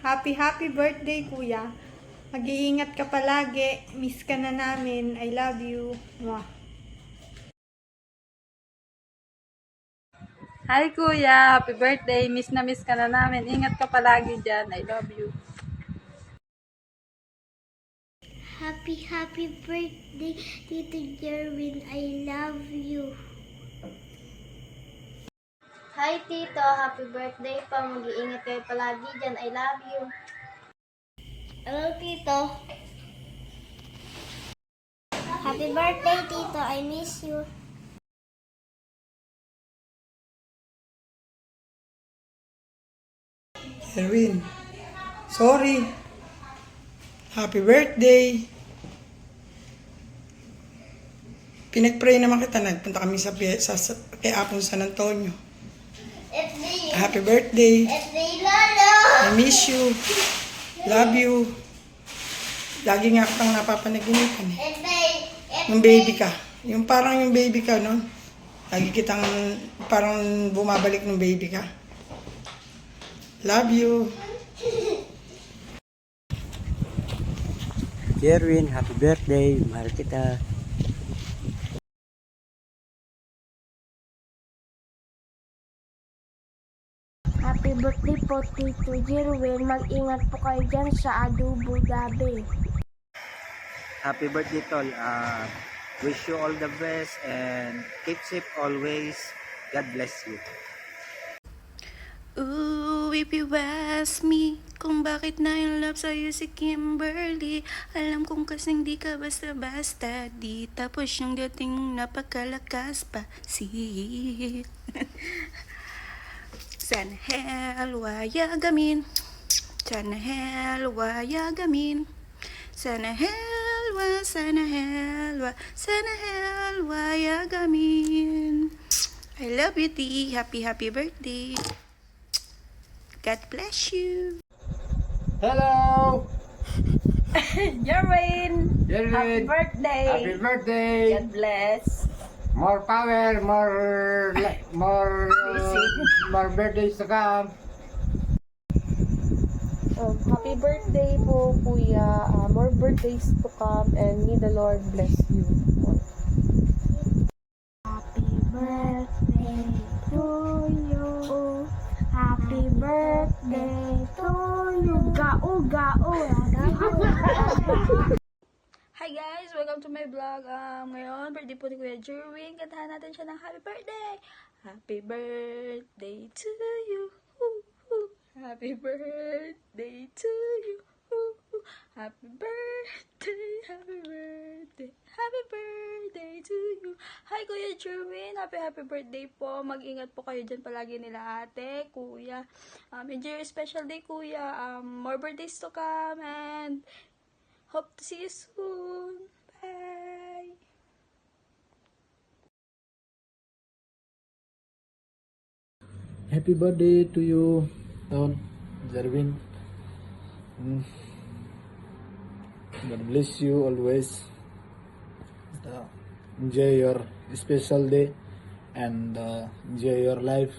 Happy birthday, kuya. Mag-iingat ka palagi. Miss ka na namin. I love you. Mwah. Hi kuya, happy birthday. Miss na miss ka na namin. Ingat ka palagi dyan. I love you. Happy birthday, Tito Jerwin. I love you. Hi Tito, happy birthday po. Mag-iingat kayo palagi dyan. I love you. Hello, Tito. Happy birthday, Tito. I miss you. Erwin, sorry. Happy birthday. Pinag-pray naman kita. Nagpunta kami sa kay Apong San Antonio. Happy birthday. I miss you. Love you. Lagi nga kitang napapanaginipan eh. Yung baby ka. Yung parang yung baby ka, no? Lagi kitang parang bumabalik ng baby ka. Love you. Jerwin, happy birthday. Mahal kita. Happy birthday po, Tito Jerwin. Mag-ingat po kayo dyan sa Adobo Gabi. Happy birthday, Tol. Wish you all the best and keep safe always. God bless you. Ooh, if you ask me kung bakit na in love sa'yo si Kimberly, alam kong kasing di ka basta-basta di, tapos yung dating mong napakalakas pa si sana hell wayagamin, sana hell wayagamin, sana hell wayagamin. I love you, T. Happy birthday. God bless you. Hello! Jerwin, Jerwin! happy birthday. Happy birthday! God bless. More power, more birthdays to come. Happy birthday po, Kuya. More birthdays to come and may the Lord bless you. Happy birthday to you. Happy birthday to you. Gao. Hi guys! Welcome to my vlog. Ngayon, birthday po ni Kuya Jerwin. Kantahan natin siya ng happy birthday! Happy birthday to you! Happy birthday to you! Happy birthday to you! Hi Kuya Jerwin! Happy birthday po! Mag-ingat po kayo dyan palagi nila ate, kuya. Enjoy your special day, kuya. More birthdays to come and hope to see you soon. Bye! Happy birthday to you, Don Jerwin. God bless you always. Enjoy your special day and enjoy your life.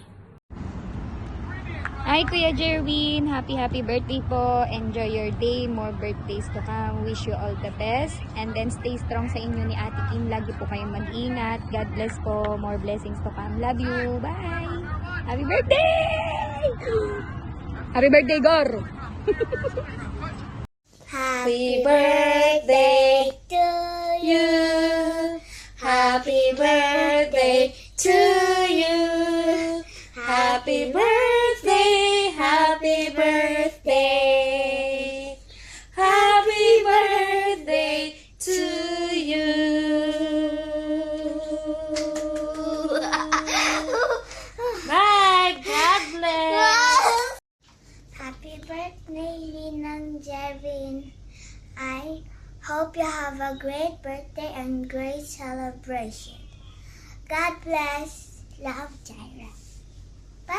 Hi Kuya Jerwin, happy birthday po. Enjoy your day, more birthdays to come. Wish you all the best and then stay strong sa inyo ni Ate Kim. Lagi po kayong mag-ingat. God bless po, more blessings to come. Love you. Bye. Happy birthday. Happy birthday, Gor. Happy birthday to you. Happy birthday to you. Happy birthday, happy birthday. Happy birthday to you. Bye, God bless. Happy birthday, Ninang Jerwin. I hope you have a great birthday and great celebration. God bless. Love, Jaira.